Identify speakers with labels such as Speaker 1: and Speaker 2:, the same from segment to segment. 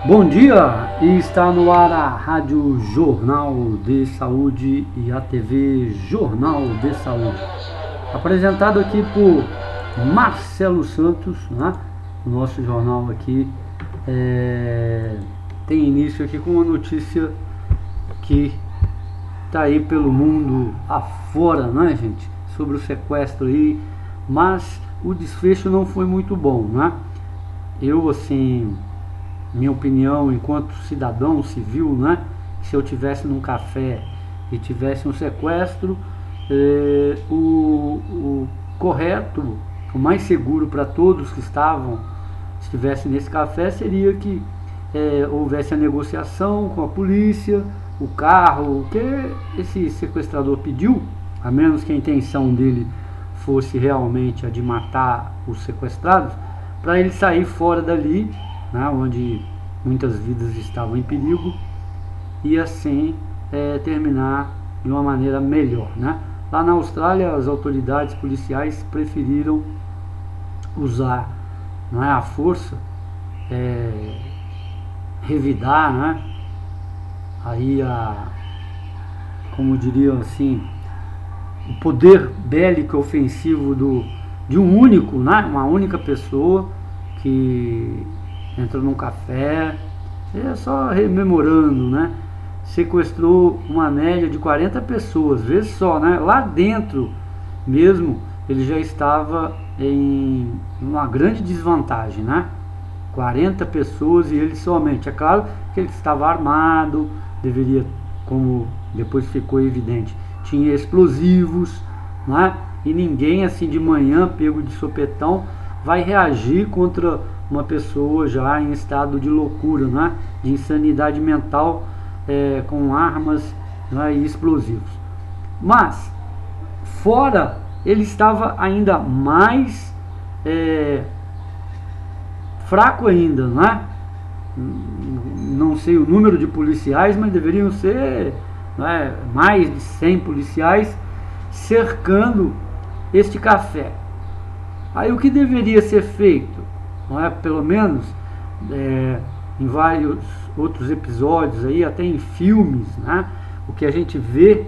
Speaker 1: Bom dia, e está no ar a Rádio Jornal de Saúde e a TV Jornal de Saúde, apresentado aqui por Marcelo Santos, né? O nosso jornal aqui tem início aqui com uma notícia que está aí pelo mundo afora, né, gente? Sobre o sequestro aí, mas o desfecho não foi muito bom, né? Eu, assim, minha opinião enquanto cidadão civil, né? Se eu tivesse num café e tivesse um sequestro, o correto, o mais seguro para todos que estivessem nesse café seria que houvesse a negociação com a polícia, o carro, o que esse sequestrador pediu, a menos que a intenção dele fosse realmente a de matar os sequestrados, para ele sair fora dali, né, onde muitas vidas estavam em perigo, e assim terminar de uma maneira melhor, né? Lá na Austrália, as autoridades policiais preferiram usar, não é, a força, revidar, né, aí como diriam assim, o poder bélico ofensivo de um único, né, uma única pessoa que entrou num café, só rememorando, né, sequestrou uma média de 40 pessoas, vê só, né, lá dentro mesmo ele já estava em uma grande desvantagem, né, 40 pessoas e ele somente, é claro que ele estava armado, deveria, como depois ficou evidente, tinha explosivos, né, e ninguém assim de manhã, pego de sopetão, vai reagir contra uma pessoa já em estado de loucura, né, de insanidade mental, com armas, né, e explosivos. Mas fora ele estava ainda mais fraco ainda, né? Não sei o número de policiais, mas deveriam ser, né, mais de 100 policiais cercando este café. Aí o que deveria ser feito? Não é? Pelo menos em vários outros episódios, aí, até em filmes, né? O que a gente vê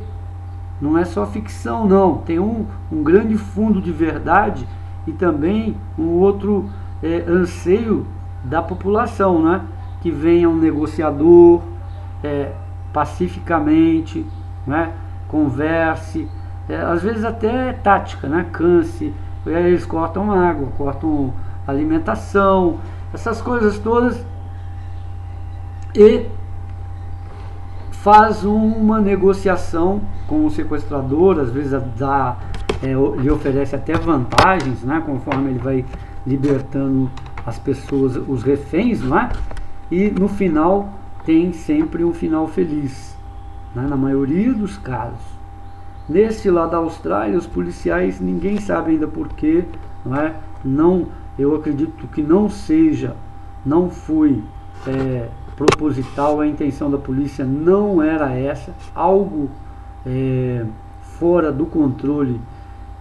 Speaker 1: não é só ficção, não. Tem um grande fundo de verdade e também um outro anseio da população, né? Que venha um negociador pacificamente, né? Converse, às vezes até tática, né? Canse, eles cortam água, cortam alimentação, essas coisas todas, e faz uma negociação com o sequestrador, às vezes lhe oferece até vantagens, né, conforme ele vai libertando as pessoas, os reféns, não é? E no final tem sempre um final feliz, né, na maioria dos casos. Neste lá da Austrália, os policiais, ninguém sabe ainda porquê, não é? Eu acredito que não foi proposital, a intenção da polícia não era essa, algo fora do controle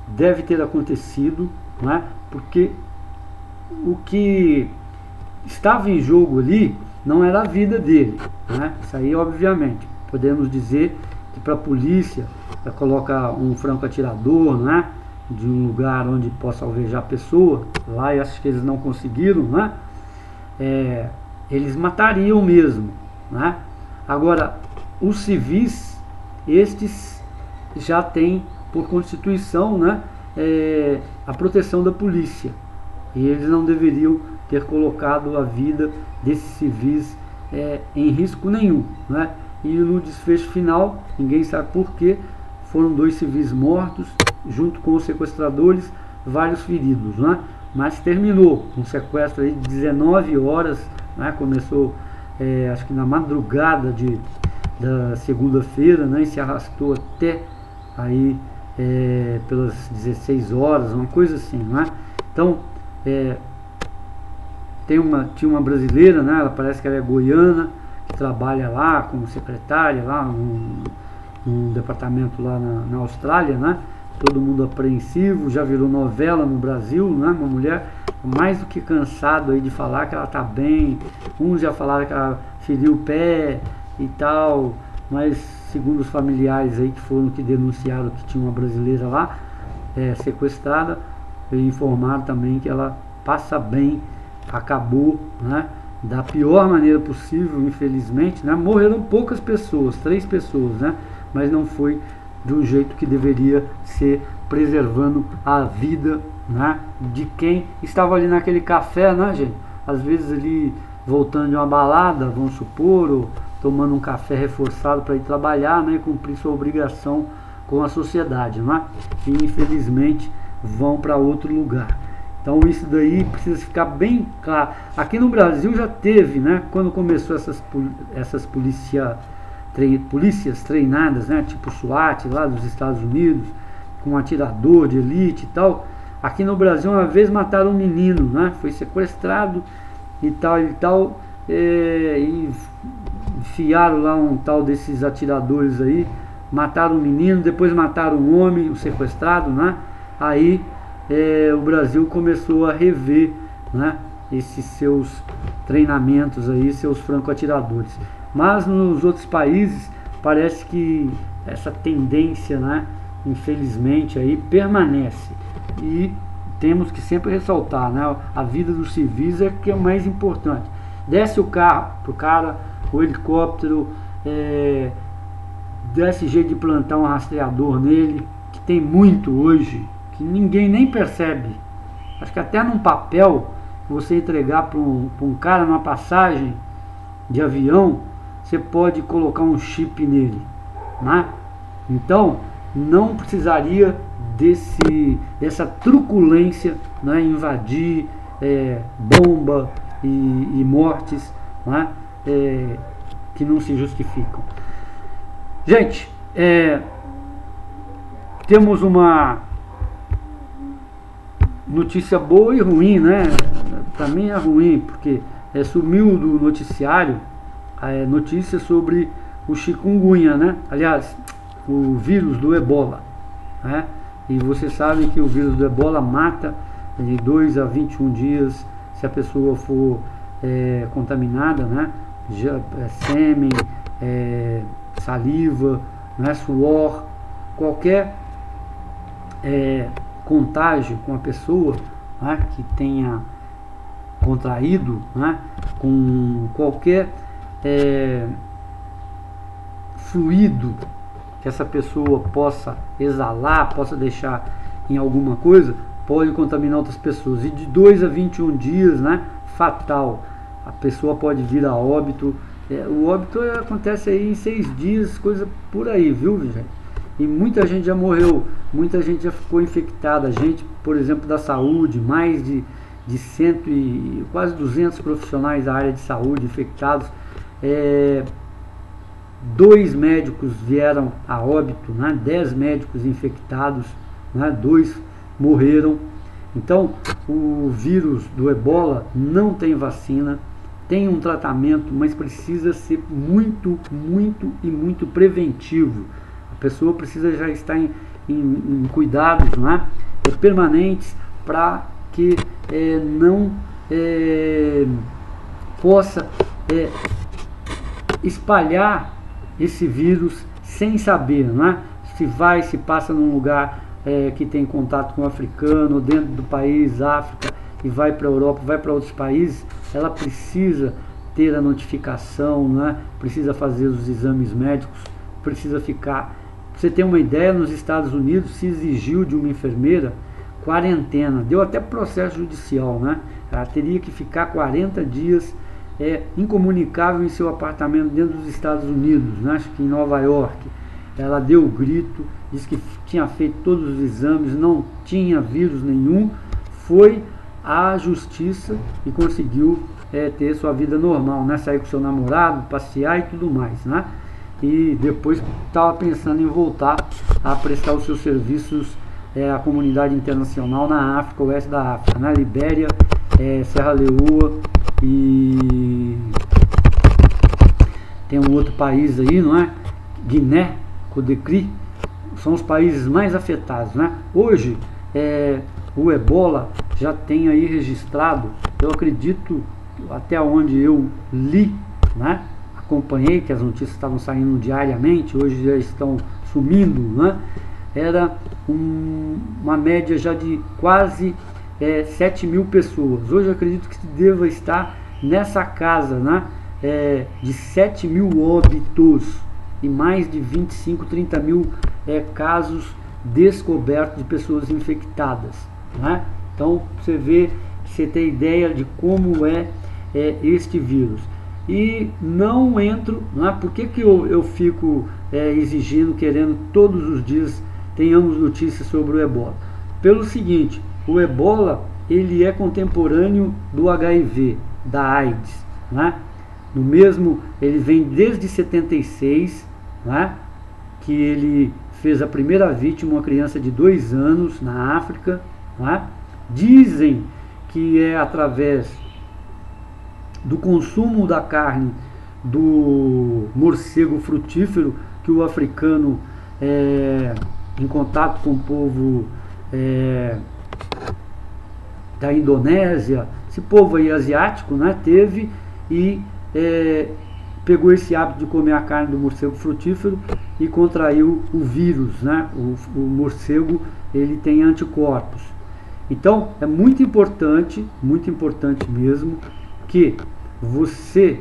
Speaker 1: deve ter acontecido, não é? Porque o que estava em jogo ali não era a vida dele, né? Isso aí, obviamente, podemos dizer que para a polícia coloca um franco atirador, né, de um lugar onde possa alvejar a pessoa, lá eu acho que eles não conseguiram, né? Eles matariam mesmo, né? Agora, os civis, estes já têm por constituição, né, a proteção da polícia, e eles não deveriam ter colocado a vida desses civis em risco nenhum, né? E no desfecho final, ninguém sabe porquê, foram 2 civis mortos, junto com os sequestradores, vários feridos, né? Mas terminou um sequestro aí de 19 horas, né? Começou, acho que na madrugada da segunda-feira, né? E se arrastou até aí pelas 16 horas, uma coisa assim, né? Então, tinha uma brasileira, né? Ela parece que ela é goiana, que trabalha lá como secretária, lá num departamento lá na Austrália, né? Todo mundo apreensivo, já virou novela no Brasil, né? Uma mulher mais do que cansado aí de falar que ela tá bem. Uns já falaram que ela feriu o pé e tal, mas segundo os familiares aí que foram que denunciaram que tinha uma brasileira lá sequestrada, informaram também que ela passa bem, acabou, né, da pior maneira possível, infelizmente, né? Morreram poucas pessoas, 3 pessoas, né? Mas não foi do jeito que deveria ser, preservando a vida, né, de quem estava ali naquele café, né, gente? Às vezes ali voltando de uma balada, vamos supor, ou tomando um café reforçado para ir trabalhar, né, e cumprir sua obrigação com a sociedade, né? E infelizmente vão para outro lugar. Então isso daí precisa ficar bem claro. Aqui no Brasil já teve, né, quando começou essas polícias treinadas, né, tipo SWAT lá dos Estados Unidos, com atirador de elite e tal. Aqui no Brasil uma vez mataram um menino, né, foi sequestrado e tal, e enfiaram lá um tal desses atiradores aí, mataram um menino, depois mataram um homem, o sequestrado, né. Aí o Brasil começou a rever, né, esses seus treinamentos aí, seus franco-atiradores. Mas nos outros países parece que essa tendência, né, infelizmente aí permanece. E temos que sempre ressaltar, né, a vida dos civis é que é o mais importante. Desce o carro pro cara, o helicóptero, desse jeito de plantar um rastreador nele, que tem muito hoje, que ninguém nem percebe. Acho que até num papel que você entregar para um cara numa passagem de avião, você pode colocar um chip nele, né? Então não precisaria dessa truculência, né? Invadir, bomba e mortes, né? Que não se justificam. Gente, temos uma notícia boa e ruim, né? Para mim é ruim, porque sumiu do noticiário a notícia sobre o chikungunya, né? Aliás, o vírus do ebola, né? E você sabe que o vírus do ebola mata de 2 a 21 dias se a pessoa for contaminada, né? Sêmen, saliva, né? Suor, qualquer contágio com a pessoa, né, que tenha contraído, né, com qualquer fluido que essa pessoa possa exalar, possa deixar em alguma coisa, pode contaminar outras pessoas. E de 2 a 21 dias, né, fatal. A pessoa pode vir a óbito. O óbito acontece aí em 6 dias, coisa por aí, viu, gente? E muita gente já morreu, muita gente já ficou infectada. Gente, por exemplo, da saúde, mais de 100 e quase 200 profissionais da área de saúde infectados. 2 médicos vieram a óbito, né? 10 médicos infectados, né? 2 morreram. Então, o vírus do ebola não tem vacina, tem um tratamento, mas precisa ser muito, muito e muito preventivo. A pessoa precisa já estar em cuidados, né, permanentes, para que não possa espalhar esse vírus sem saber, né? Se passa num lugar que tem contato com o africano, dentro do país, África, e vai para a Europa, vai para outros países, ela precisa ter a notificação, né? Precisa fazer os exames médicos, precisa ficar. Pra você ter uma ideia, nos Estados Unidos se exigiu de uma enfermeira quarentena, deu até processo judicial, né? Ela teria que ficar 40 dias incomunicável em seu apartamento dentro dos Estados Unidos, né? Acho que em Nova York. Ela deu o grito, disse que tinha feito todos os exames, não tinha vírus nenhum, foi à justiça e conseguiu ter sua vida normal, né? Sair com seu namorado, passear e tudo mais, né? E depois estava pensando em voltar a prestar os seus serviços à comunidade internacional na África, oeste da África, na Libéria, Serra Leoa e tem um outro país aí, não é? Guiné, Conakry, são os países mais afetados, né? Hoje o ebola já tem aí registrado, eu acredito, até onde eu li, né, acompanhei que as notícias estavam saindo diariamente, hoje já estão sumindo, né, era uma média já de quase 7 mil pessoas. Hoje eu acredito que deva estar nessa casa, né, de 7 mil óbitos e mais de 25, 30 mil casos descobertos de pessoas infectadas, né? Então você vê, você tem ideia de como é este vírus. E não entro, né? Por que eu fico exigindo, querendo todos os dias tenhamos notícias sobre o ebola? Pelo seguinte, o ebola ele é contemporâneo do HIV, da AIDS, né? No mesmo, ele vem desde 76, né? Que ele fez a primeira vítima, uma criança de 2 anos na África, né? Dizem que é através do consumo da carne do morcego frutífero que o africano, em contato com o povo da Indonésia, esse povo aí asiático, né, teve e pegou esse hábito de comer a carne do morcego frutífero e contraiu o vírus, né? O morcego ele tem anticorpos. Então é muito importante mesmo que você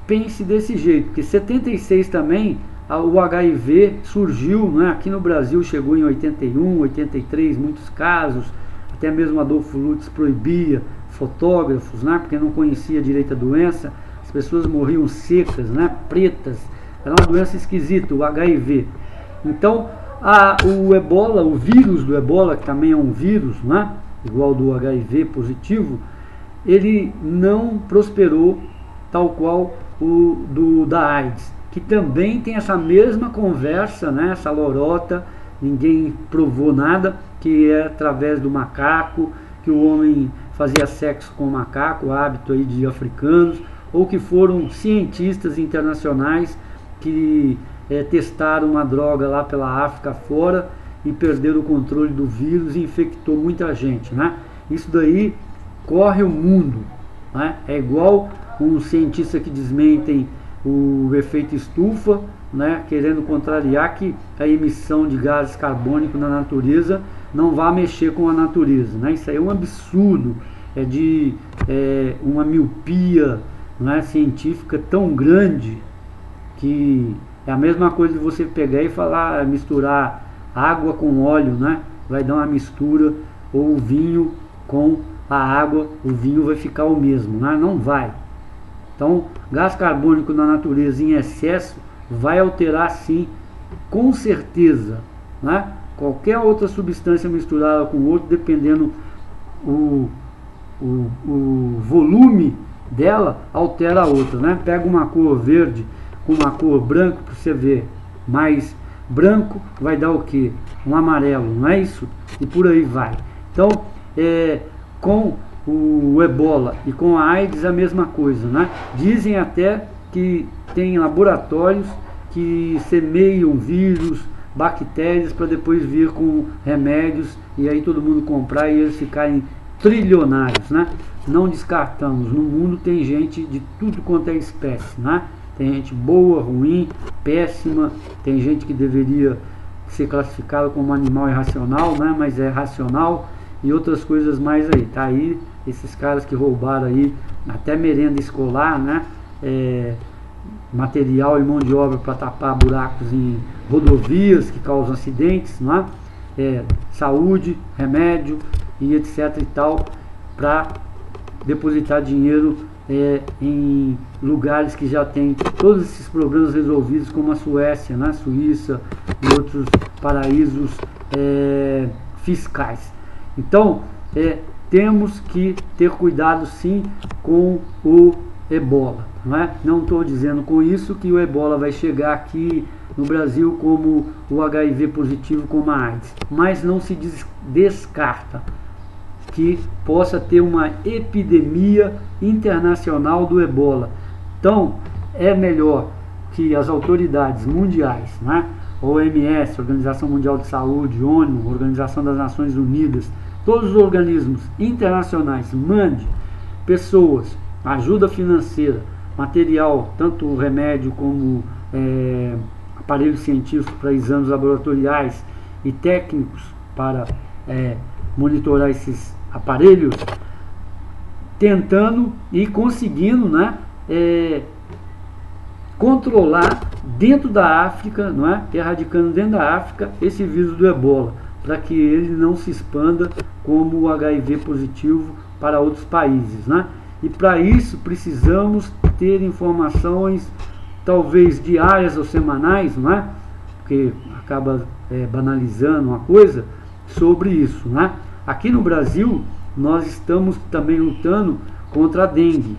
Speaker 1: pense desse jeito, porque 76 também o HIV surgiu, né? Aqui no Brasil chegou em 81, 83, muitos casos, até mesmo Adolfo Lutz proibia fotógrafos, né? Porque não conhecia direito a doença, as pessoas morriam secas, né? Pretas, era uma doença esquisita, o HIV. Então o ebola, o vírus do ebola, que também é um vírus, né? Igual do HIV positivo, ele não prosperou tal qual o da AIDS, que também tem essa mesma conversa, né, essa lorota, ninguém provou nada, que é através do macaco, que o homem fazia sexo com o macaco, hábito aí de africanos, ou que foram cientistas internacionais que testaram uma droga lá pela África fora e perderam o controle do vírus e infectou muita gente, né? Isso daí corre o mundo, né? É igual um cientista que desmentem o efeito estufa, né? Querendo contrariar que a emissão de gases carbônicos na natureza não vai mexer com a natureza, né? Isso aí é um absurdo, é de uma miopia, né, científica tão grande, que é a mesma coisa de você pegar e falar, misturar água com óleo, né? Vai dar uma mistura, ou vinho com a água, o vinho vai ficar o mesmo, né? Não vai. Então, gás carbônico na natureza em excesso vai alterar sim, com certeza, né? Qualquer outra substância misturada com outro, dependendo o volume dela, altera a outra, né? Pega uma cor verde com uma cor branca, para você ver, mais branco vai dar o que? Um amarelo, não é isso? E por aí vai. Então, com o ebola e com a AIDS a mesma coisa, né? Dizem até que tem laboratórios que semeiam vírus, bactérias, para depois vir com remédios e aí todo mundo comprar e eles ficarem trilionários, né? Não descartamos, no mundo tem gente de tudo quanto é espécie, né? Tem gente boa, ruim, péssima, tem gente que deveria ser classificada como animal irracional, né? Mas é racional, e outras coisas mais aí. Tá aí esses caras que roubaram aí até merenda escolar, né? Material e mão de obra para tapar buracos em rodovias que causam acidentes, não é? Saúde, remédio e etc e tal, para depositar dinheiro em lugares que já tem todos esses problemas resolvidos, como a Suécia, né? Suíça e outros paraísos fiscais. Então, temos que ter cuidado sim com o ebola, não é? Não estou dizendo com isso que o ebola vai chegar aqui no Brasil como o HIV positivo, como a AIDS, mas não se descarta que possa ter uma epidemia internacional do ebola. Então, é melhor que as autoridades mundiais, né? OMS, Organização Mundial de Saúde, ONU, Organização das Nações Unidas, todos os organismos internacionais mandem pessoas, ajuda financeira, material, tanto remédio como aparelhos científicos para exames laboratoriais e técnicos para monitorar esses aparelhos, tentando e conseguindo, né, controlar dentro da África, não é? Erradicando dentro da África esse vírus do Ebola, para que ele não se expanda como o HIV positivo para outros países, né? E para isso precisamos ter informações, talvez diárias ou semanais, não é? Porque acaba banalizando uma coisa sobre isso, né? Aqui no Brasil nós estamos também lutando contra a dengue.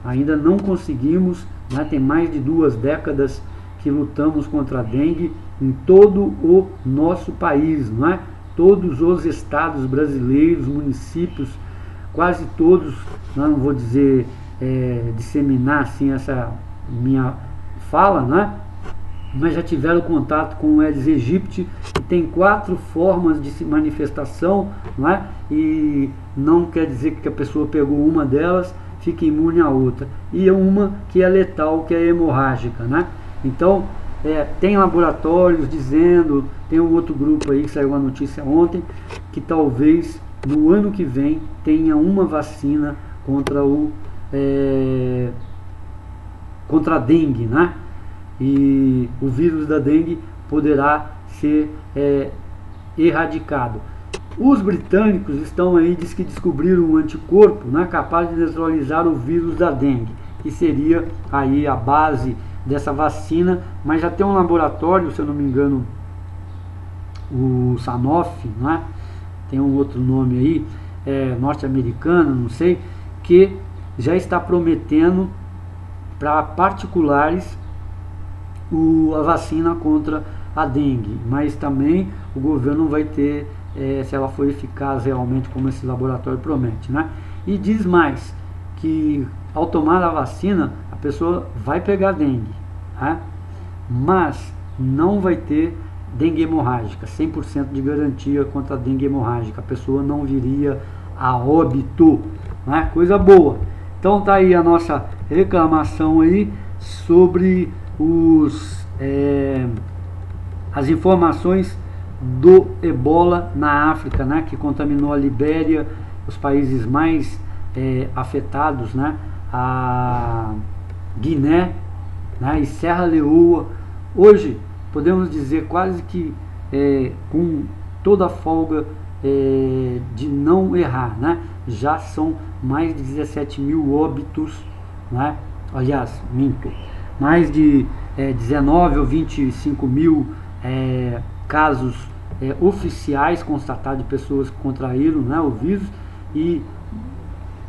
Speaker 1: Ainda não conseguimos, né? Tem mais de 2 décadas que lutamos contra a dengue em todo o nosso país, não é? Todos os estados brasileiros, municípios, quase todos, não vou dizer disseminar assim essa minha fala, né? Mas já tiveram contato com o Aedes aegypti, que tem 4 formas de manifestação, não é? E não quer dizer que a pessoa pegou uma delas, fica imune à outra. E uma que é letal, que é hemorrágica, né? Então, tem laboratórios dizendo, tem um outro grupo aí que saiu a notícia ontem, que talvez no ano que vem tenha uma vacina contra contra a dengue, né? E o vírus da dengue poderá ser erradicado. Os britânicos estão aí, diz que descobriram um anticorpo, né, capaz de neutralizar o vírus da dengue, que seria aí a base dessa vacina, mas já tem um laboratório, se eu não me engano, o Sanofi, né, tem um outro nome aí, norte-americano, não sei, que já está prometendo para particulares a vacina contra a dengue, mas também o governo vai ter, se ela for eficaz realmente como esse laboratório promete, né? E diz mais, que ao tomar a vacina, a pessoa vai pegar dengue, né? Mas não vai ter dengue hemorrágica, 100% de garantia contra a dengue hemorrágica, a pessoa não viria a óbito, né? Coisa boa. Então tá aí a nossa reclamação aí sobre as informações do Ebola na África, né, que contaminou a Libéria, os países mais afetados, né, a Guiné, né, e Serra Leoa. Hoje podemos dizer quase que com toda a folga de não errar, né, já são mais de 17 mil óbitos, né, aliás, minto, mais de 19 ou 25 mil casos oficiais constatados de pessoas que contraíram, né, o vírus, e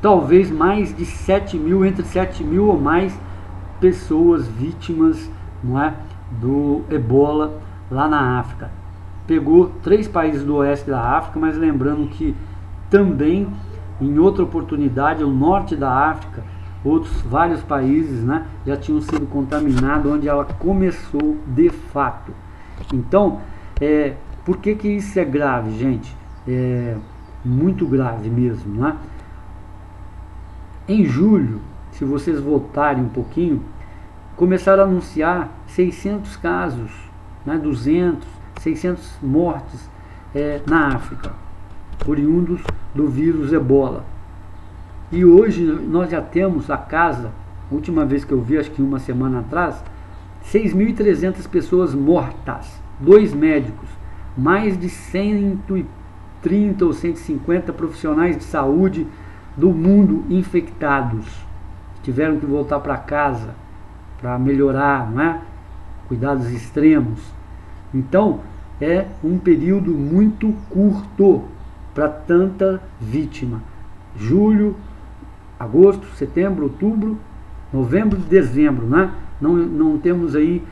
Speaker 1: talvez mais de 7 mil, entre 7 mil ou mais pessoas vítimas, não é, do Ebola lá na África. Pegou 3 países do oeste da África, mas lembrando que também em outra oportunidade, o norte da África, vários países, né, já tinham sido contaminados, onde ela começou de fato. Então, por que isso é grave, gente? É muito grave mesmo, né? Em julho, se vocês voltarem um pouquinho, começaram a anunciar 600 casos, né, 200, 600 mortes na África, oriundos do vírus Ebola. E hoje nós já temos a casa, última vez que eu vi, acho que uma semana atrás, 6.300 pessoas mortas, 2 médicos, mais de 130 ou 150 profissionais de saúde do mundo infectados. Tiveram que voltar para casa para melhorar, né? Cuidados extremos. Então, é um período muito curto para tanta vítima. Julho, agosto, setembro, outubro, novembro e dezembro, né? Não temos aí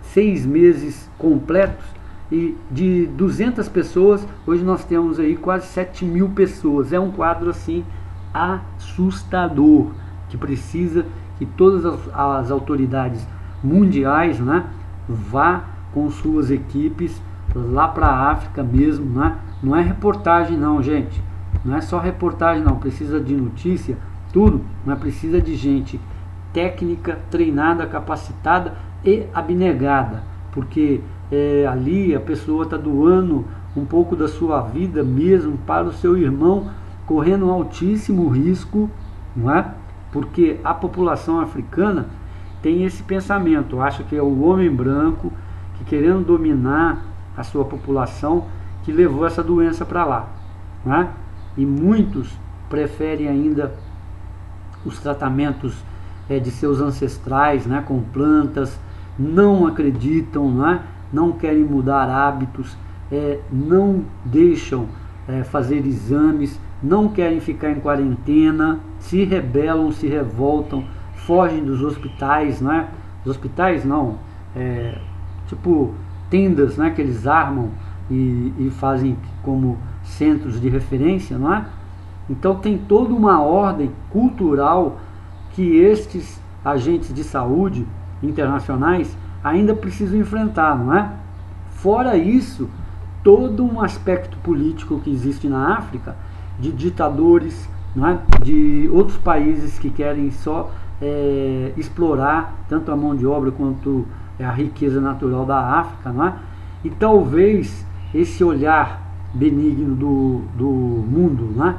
Speaker 1: 6 meses completos, e de 200 pessoas, hoje nós temos aí quase 7 mil pessoas. É um quadro assim assustador, que precisa que todas as autoridades mundiais, né, vá com suas equipes lá para a África mesmo, né, Não é reportagem não, gente. Não é só reportagem não, precisa de notícia, tudo, mas precisa de gente técnica, treinada, capacitada e abnegada, porque ali a pessoa está doando um pouco da sua vida mesmo para o seu irmão, correndo um altíssimo risco, não é? Porque a população africana tem esse pensamento, acha que é o homem branco que, querendo dominar a sua população, que levou essa doença para lá, não é? E muitos preferem ainda os tratamentos de seus ancestrais, né, com plantas, não acreditam, né, não querem mudar hábitos, não deixam fazer exames, não querem ficar em quarentena, se rebelam, se revoltam, fogem dos hospitais, né? Os hospitais não, tipo tendas, né, que eles armam e fazem como centros de referência, não é? Então tem toda uma ordem cultural que estes agentes de saúde internacionais ainda precisam enfrentar, não é? Fora isso, todo um aspecto político que existe na África, de ditadores, não é? De outros países que querem só explorar tanto a mão de obra quanto a riqueza natural da África, não é? E talvez esse olhar benigno do mundo, não é?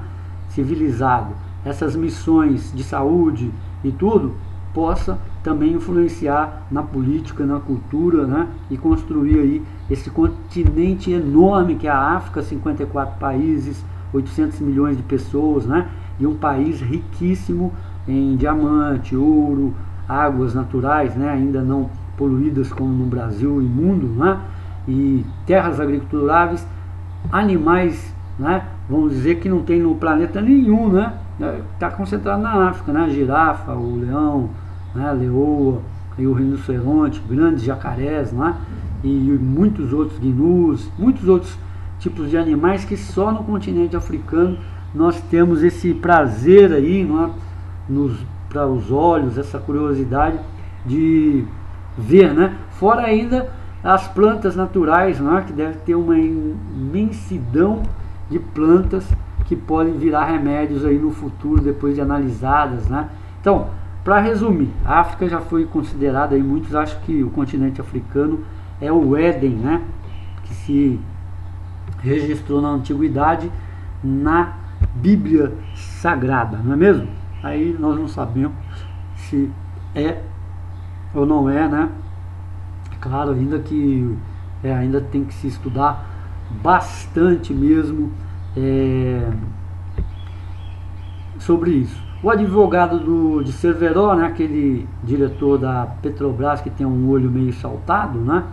Speaker 1: Civilizado, essas missões de saúde e tudo, possa também influenciar na política, na cultura, né? E construir aí esse continente enorme que é a África, 54 países, 800 milhões de pessoas, né? E um país riquíssimo em diamante, ouro, águas naturais, né? Ainda não poluídas como no Brasil e mundo, né? E terras agriculturáveis, animais, né? Vamos dizer que não tem no planeta nenhum, né? Está concentrado na África, né? A girafa, o leão, né? A leoa, e o rinoceronte, grandes jacarés, né? E muitos outros gnus, muitos outros tipos de animais que só no continente africano nós temos esse prazer aí, né? Para os olhos, essa curiosidade de ver, né? Fora ainda as plantas naturais, né? Que deve ter uma imensidão de plantas que podem virar remédios aí no futuro, depois de analisadas, né? Então, para resumir, a África já foi considerada, aí muitos acham que o continente africano é o Éden, né? Que se registrou na antiguidade na Bíblia Sagrada, não é mesmo? Aí nós não sabemos se é ou não é, né? Claro, ainda que ainda tem que se estudar bastante mesmo sobre isso. O advogado de Cerveró, né, aquele diretor da Petrobras que tem um olho meio saltado, né,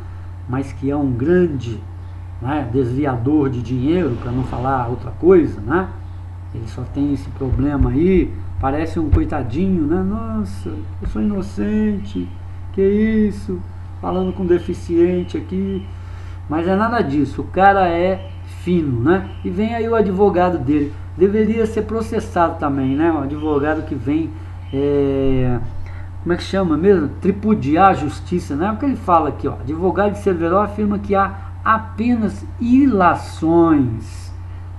Speaker 1: mas que é um grande, né, desviador de dinheiro, para não falar outra coisa, né, ele só tem esse problema aí, parece um coitadinho, né, nossa, eu sou inocente, que isso, falando com deficiente aqui, mas é nada disso, o cara é fino, né? E vem aí o advogado dele, deveria ser processado também, né? Um advogado que vem, como é que chama mesmo? Tripudiar a justiça, né? O que ele fala aqui, ó, advogado de Cerveró afirma que há apenas ilações,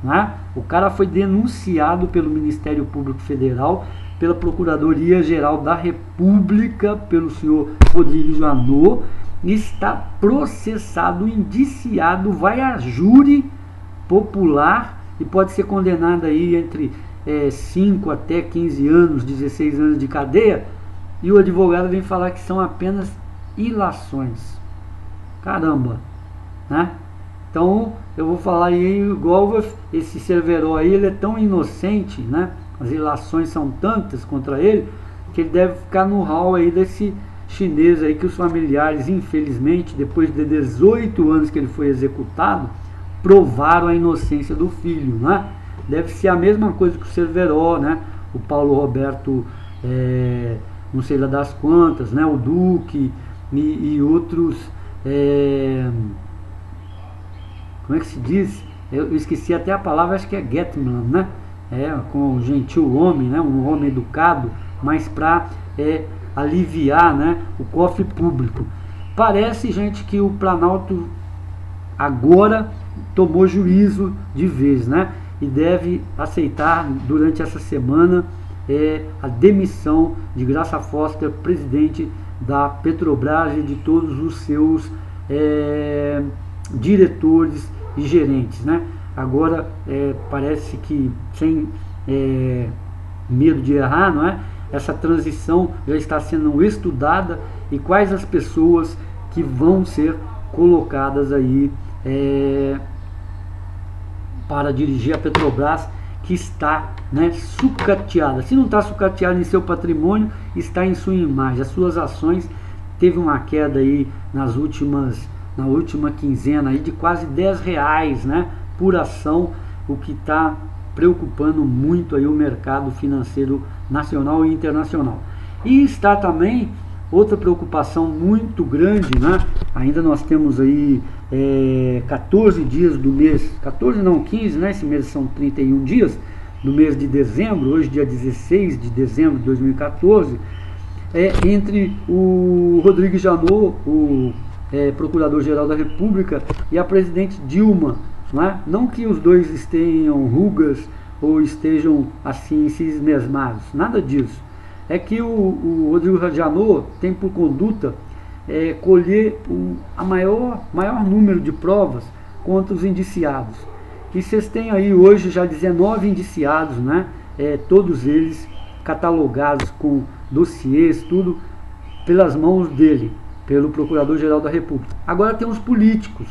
Speaker 1: né? O cara foi denunciado pelo Ministério Público Federal, pela Procuradoria-Geral da República, pelo senhor Rodrigo Janot, está processado, indiciado, vai a júri popular e pode ser condenado aí entre 5 até 15 anos, 16 anos de cadeia, e o advogado vem falar que são apenas ilações. Caramba, né? Então eu vou falar aí igual esse Cerveró aí, ele é tão inocente, né? As ilações são tantas contra ele que ele deve ficar no hall aí desse chinês aí, que os familiares, infelizmente, depois de 18 anos que ele foi executado, provaram a inocência do filho, né? Deve ser a mesma coisa que o Cerveró, né? O Paulo Roberto, não sei lá das quantas, né? O Duque e outros, como é que se diz? Eu esqueci até a palavra, acho que é Getman, né? Com um gentil homem, né? Um homem educado, mas para aliviar, né, o cofre público. Parece, gente, que o Planalto agora tomou juízo de vez, né? E deve aceitar durante essa semana a demissão de Graça Foster, presidente da Petrobras, e de todos os seus diretores e gerentes, né? Agora parece que, sem medo de errar, não é? Essa transição já está sendo estudada, e quais as pessoas que vão ser colocadas aí para dirigir a Petrobras, que está, né, sucateada. Se não está sucateada em seu patrimônio, está em sua imagem. As suas ações teve uma queda aí na última quinzena aí de quase R$10, né, por ação, o que está preocupando muito aí o mercado financeiro nacional e internacional. E está também outra preocupação muito grande, né? Ainda nós temos aí 14 dias do mês, 14 não, 15, né? Esse mês são 31 dias do mês de dezembro, hoje dia 16 de dezembro de 2014, entre o Rodrigo Janot, o Procurador-Geral da República, e a presidente Dilma, né? Não que os dois tenham rugas ou estejam assim cismesmados, nada disso. É que o Rodrigo Janot tem por conduta colher a maior número de provas contra os indiciados. E vocês têm aí hoje já 19 indiciados, né? Todos eles catalogados com dossiês, tudo pelas mãos dele, pelo Procurador-Geral da República. Agora tem os políticos.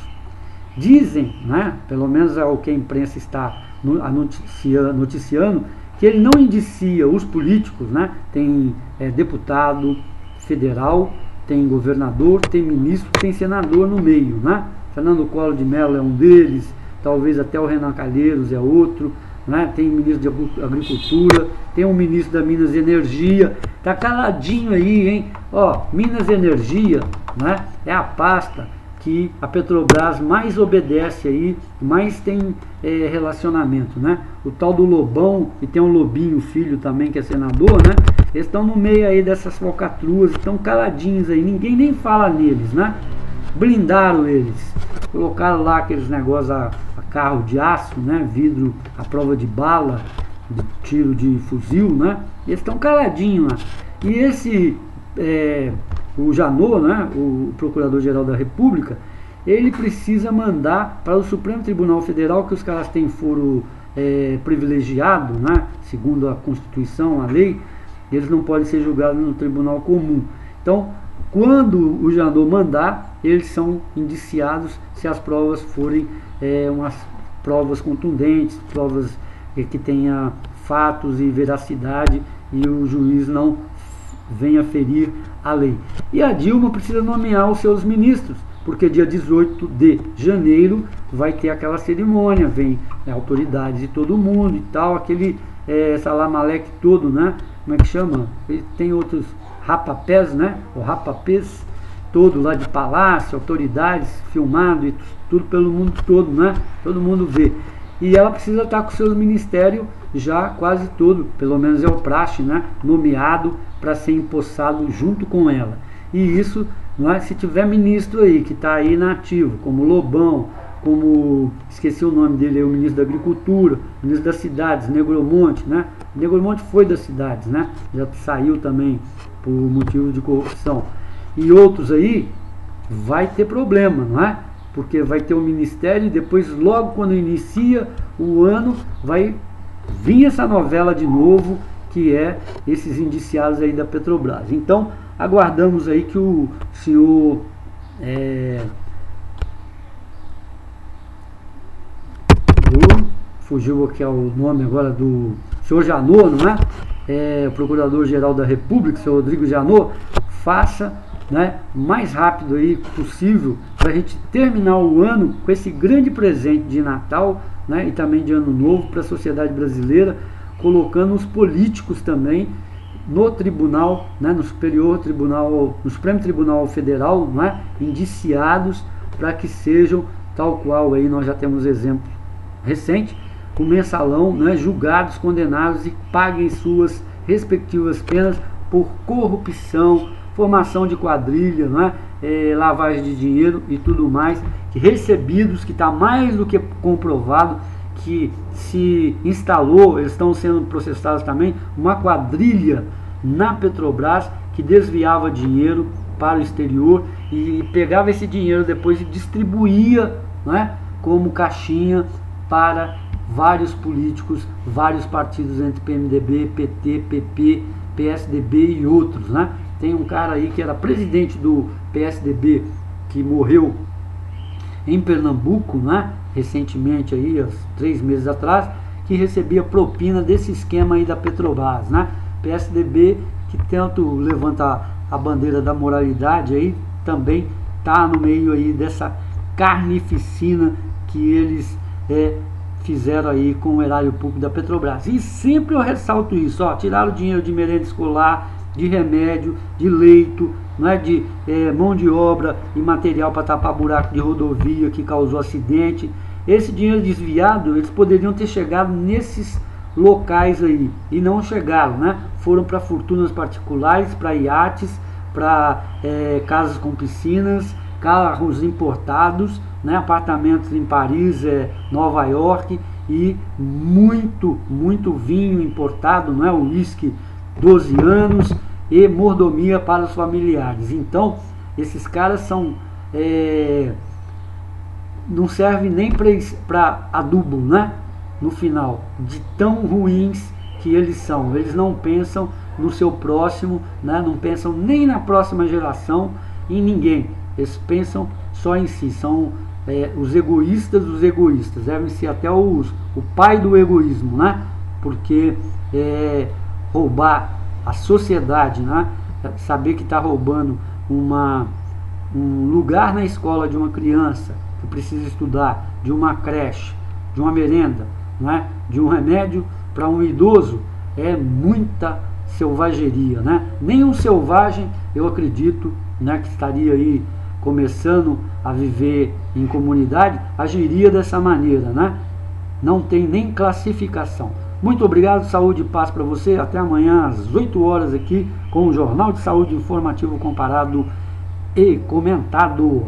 Speaker 1: Dizem, né, pelo menos é o que a imprensa está noticiando, que ele não indicia os políticos, né? Tem deputado federal, tem governador, tem ministro, tem senador no meio, né? Fernando Collor de Mello é um deles, talvez até o Renan Calheiros é outro, né? Tem ministro de Agricultura, tem um ministro da Minas e Energia, tá caladinho aí, hein? Ó, Minas e Energia, né, é a pasta que a Petrobras mais obedece aí, mais tem relacionamento, né? O tal do Lobão, e tem um Lobinho, filho também, que é senador, né? Eles estão no meio aí dessas falcatruas, estão caladinhos aí, ninguém nem fala neles, né? Blindaram eles, colocaram lá aqueles negócios a carro de aço, né? Vidro à prova de bala, de tiro de fuzil, né? Eles estão caladinhos lá. E esse o Janot, né, o Procurador-Geral da República, ele precisa mandar para o Supremo Tribunal Federal, que os caras têm foro privilegiado, né, segundo a Constituição, a lei, eles não podem ser julgados no Tribunal Comum. Então, quando o Janot mandar, eles são indiciados se as provas forem umas provas contundentes, provas que tenha fatos e veracidade, e o juiz não venha ferir a lei. E a Dilma precisa nomear os seus ministros, porque dia 18 de janeiro vai ter aquela cerimônia, vem autoridades de todo mundo e tal, aquele salamaleque todo, né? Como é que chama? Ele tem outros rapapés, né? O rapapés todo lá de palácio, autoridades, filmado e tudo pelo mundo todo, né? Todo mundo vê. E ela precisa estar com seus ministérios já quase todo, pelo menos é o praxe, né, nomeado para ser empossado junto com ela. E isso, não é, se tiver ministro aí que está aí na ativo, como Lobão, como, esqueci o nome dele, o ministro da Agricultura, ministro das Cidades, Negromonte, né? Negromonte foi das cidades, né? Já saiu também por motivo de corrupção. E outros aí, vai ter problema, não é? Porque vai ter o ministério e depois, logo quando inicia o ano, vai vir essa novela de novo, que é esses indiciados aí da Petrobras. Então, aguardamos aí que o senhor fugiu aqui o nome agora do senhor Janot, não é? O Procurador-Geral da República, o senhor Rodrigo Janot, faça, né, o mais rápido aí possível para a gente terminar o ano com esse grande presente de Natal, né, e também de Ano Novo para a sociedade brasileira, colocando os políticos também no tribunal, né, no Superior Tribunal, no Supremo Tribunal Federal, né, indiciados para que sejam, tal qual aí nós já temos exemplo recente, o mensalão, né, julgados, condenados e paguem suas respectivas penas por corrupção, formação de quadrilha, não é? Lavagem de dinheiro e tudo mais, que recebidos, que está mais do que comprovado que se instalou, eles estão sendo processados também, uma quadrilha na Petrobras que desviava dinheiro para o exterior e pegava esse dinheiro depois e distribuía, né, como caixinha para vários políticos, vários partidos entre PMDB, PT, PP, PSDB e outros, né? Tem um cara aí que era presidente do PSDB que morreu em Pernambuco, né? Recentemente aí, há 3 meses atrás, que recebia propina desse esquema aí da Petrobras, né? PSDB que tanto levanta a bandeira da moralidade aí, também tá no meio aí dessa carnificina que eles fizeram aí com o erário público da Petrobras. E sempre eu ressalto isso, ó, tiraram o dinheiro de merenda escolar, de remédio, de leito, não é, de mão de obra e material para tapar buraco de rodovia que causou acidente. Esse dinheiro desviado, eles poderiam ter chegado nesses locais aí, e não chegaram, né? Foram para fortunas particulares, para iates, para casas com piscinas, carros importados, né? Apartamentos em Paris, Nova York, e muito vinho importado, não é? O uísque 12 anos e mordomia para os familiares. Então, esses caras são não servem nem para adubo, né? No final, de tão ruins que eles são. Eles não pensam no seu próximo, né? Não pensam nem na próxima geração, em ninguém. Eles pensam só em si. São os egoístas dos egoístas. Devem ser até o pai do egoísmo, né? Porque roubar a sociedade, né? Saber que está roubando um lugar na escola de uma criança que precisa estudar, de uma creche, de uma merenda, né? De um remédio para um idoso, é muita selvageria, né? Nenhum selvagem, eu acredito, né, que estaria aí começando a viver em comunidade, agiria dessa maneira, né? Não tem nem classificação. Muito obrigado, saúde e paz para você. Até amanhã às 8 horas aqui com o Jornal de Saúde Informativo Comparado e Comentado.